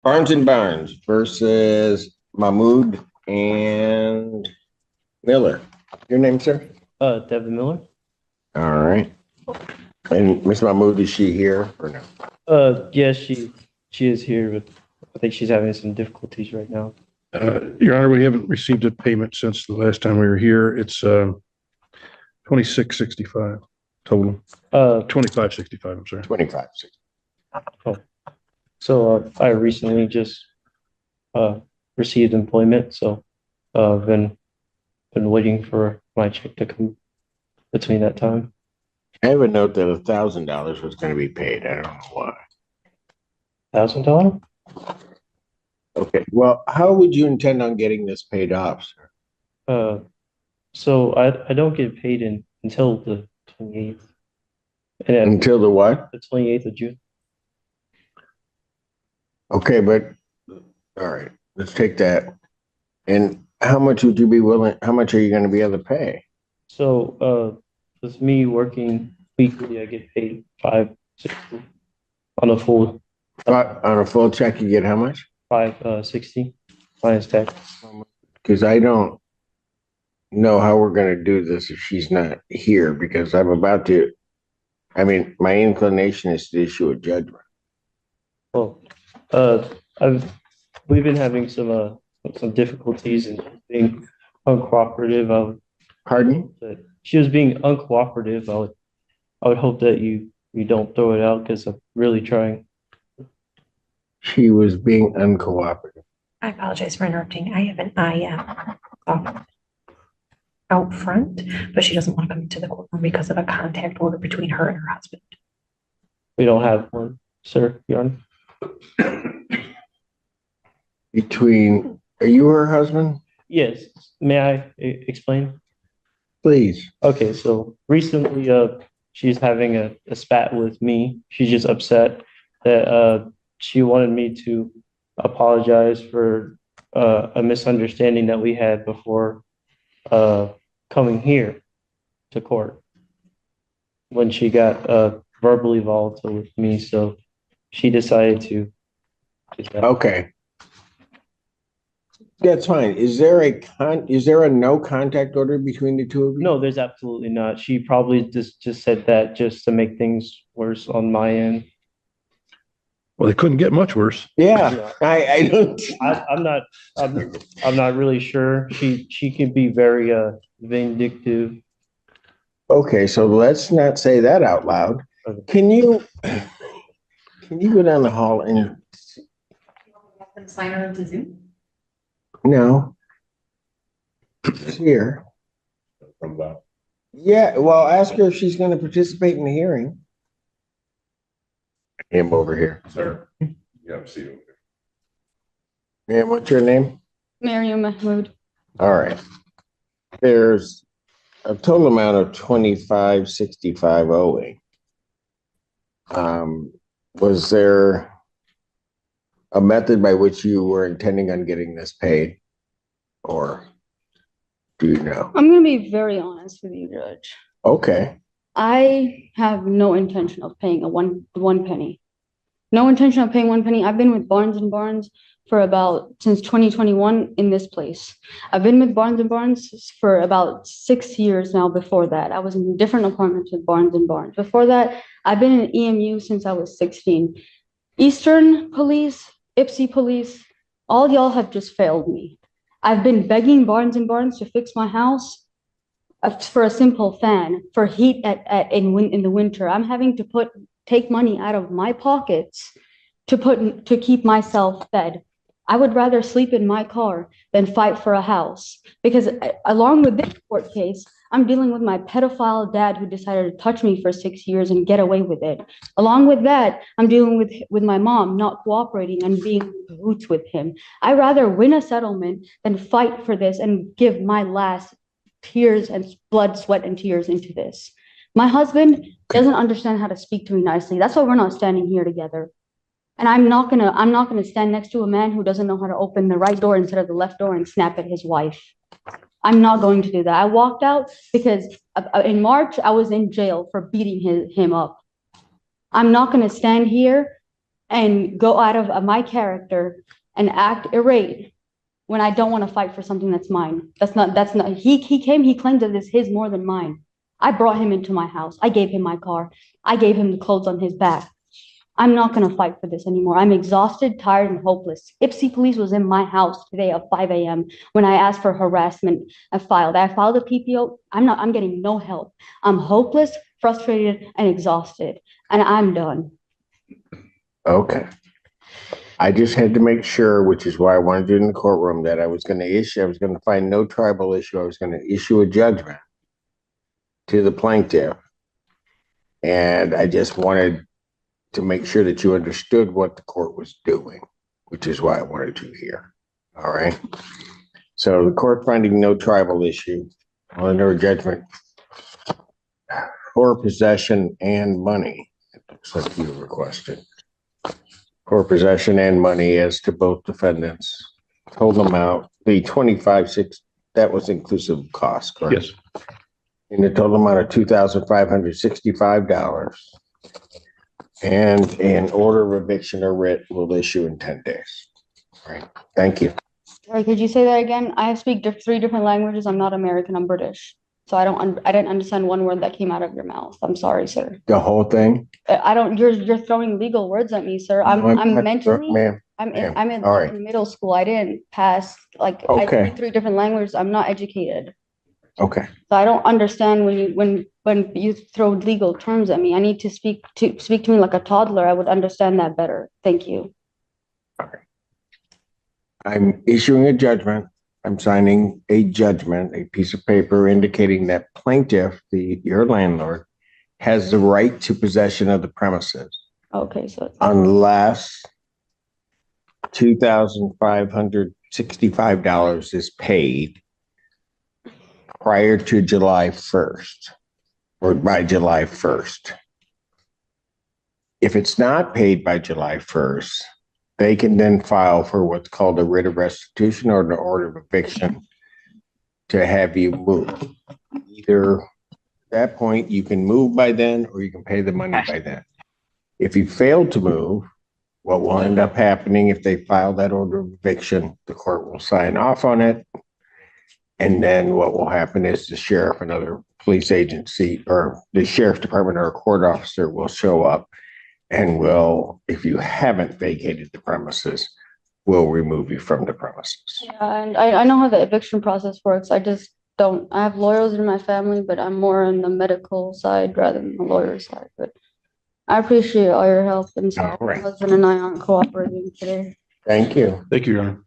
Barnes and Barnes versus Mahmood and Miller. Your name, sir? Devin Miller. All right. And Miss Mahmood, is she here or no? Yes, she is here, but I think she's having some difficulties right now. Your Honor, we haven't received a payment since the last time we were here. It's 2665 total. 2565. I'm sorry. 25. So I recently just received employment, so been waiting for my check to come between that time. I have a note that $1,000 was going to be paid. I don't know why. $1,000? Okay. Well, how would you intend on getting this paid off, sir? So I don't get paid until the 28th. And Until the what? the 28th of June. Okay, but all right, let's take that. And how much would you be willing? How much are you going to be able to pay? So with me working weekly, I get paid $560 on a full On a full check, you get how much? $560 minus tax. Because I don't know how we're going to do this if she's not here, because I'm about to, I mean, my inclination is to issue a judgment. Well, we've been having some difficulties in being uncooperative. Pardon? She was being uncooperative. I would hope that you don't throw it out because I'm really trying. She was being uncooperative. I apologize for interrupting. I have an out front, but she doesn't want to come into the courtroom because of a contact order between her and her husband. We don't have one, sir, Your Honor. Are you her husband? Yes. May I explain? Please. Okay, so recently she's having a spat with me. She's just upset that she wanted me to apologize for a misunderstanding that we had before coming here to court when she got verbally volatile with me. So she decided to do that. Okay. That's fine. Is there a no contact order between the two of you? No, there's absolutely not. She probably just said that just to make things worse on my end. Well, they couldn't get much worse. Yeah, I don't. I'm not really sure. She can be very vindictive. Okay, so let's not say that out loud. Can you go down the hall and Sign her into Zoom. no? She's here. Yeah, well, ask her if she's going to participate in the hearing. Him over here. Sir, you have a seat over Ma'am, what's your name? Miriam Mahmood. All right. There's a total amount of 2565 owing. Was there a method by which you were intending on getting this paid? Or do you know? I'm going to be very honest with you, Judge. Okay. I have no intention of paying one penny. No intention of paying one penny. I've been with Barnes and Barnes for since 2021 in this place. I've been with Barnes and Barnes for about 6 years now. Before that, I was in different apartments with Barnes and Barnes. Before that, I've been in EMU since I was 16. Eastern Police, Ipsy Police, all y'all have just failed me. I've been begging Barnes and Barnes to fix my house for a simple fan for heat in the winter. I'm having to take money out of my pockets to keep myself fed. I would rather sleep in my car than fight for a house, because along with this court case, I'm dealing with my pedophile dad who decided to touch me for 6 years and get away with it. Along with that, I'm dealing with my mom not cooperating and being in cahoots with him. I'd rather win a settlement than fight for this and give my last tears and blood, sweat, and tears into this. My husband doesn't understand how to speak to me nicely. That's why we're not standing here together. And I'm not gonna stand next to a man who doesn't know how to open the right door instead of the left door and snap at his wife. I'm not going to do that. I walked out because in March I was in jail for beating him up. I'm not gonna stand here and go out of my character and act irate when I don't want to fight for something that's mine. That's not, he claimed that it's his more than mine. I brought him into my house. I gave him my car. I gave him the clothes on his back. I'm not going to fight for this anymore. I'm exhausted, tired, and hopeless. Ipsy Police was in my house today at 5 a.m. when I asked for harassment. I filed a PPO. I'm getting no help. I'm hopeless, frustrated, and exhausted, and I'm done. Okay. I just had to make sure, which is why I wanted it in the courtroom, that I was going to find no tribal issue. I was going to issue a judgment to the plaintiff. And I just wanted to make sure that you understood what the court was doing, which is why I wanted you here. All right. So the court finding no tribal issue on their judgment for possession and money. It looks like you requested for possession and money as to both defendants. Told them out the 25,600, that was inclusive of cost, correct? Yes. In the total amount of $2,565. And an order of eviction or writ will issue in 10 days. All right. Thank you. Sorry, could you say that again? I speak 3 different languages. I'm not American. I'm British. So I didn't understand one word that came out of your mouth. I'm sorry, sir. The whole thing? You're throwing legal words at me, sir. No, I'm I'm not, mentally, ma'am. I'm ma'am. in All right. middle school. I didn't pass, like, I Okay. speak 3 different languages. I'm not educated. Okay. So I don't understand when you throw legal terms at me. I need to speak to me like a toddler. I would understand that better. Thank you. I'm issuing a judgment. I'm signing a judgment, a piece of paper indicating that plaintiff, your landlord, has the right to possession of the premises Okay, so unless $2,565 is paid prior to July 1st or by July 1st. If it's not paid by July 1st, they can then file for what's called a writ of restitution or an order of eviction to have you move. Either at that point, you can move by then or you can pay the money by then. If you fail to move, what will end up happening if they file that order of eviction, the court will sign off on it. And then what will happen is the sheriff, another police agency, or the sheriff's department or a court officer will show up and will, if you haven't vacated the premises, will remove you from the premises. yeah, and I know how the eviction process works. I just don't. I have lawyers in my family, but I'm more on the medical side rather than the lawyer side. But I appreciate all your help, and sorry, All right. my husband and I aren't cooperating today. Thank you. Thank you, Your Honor.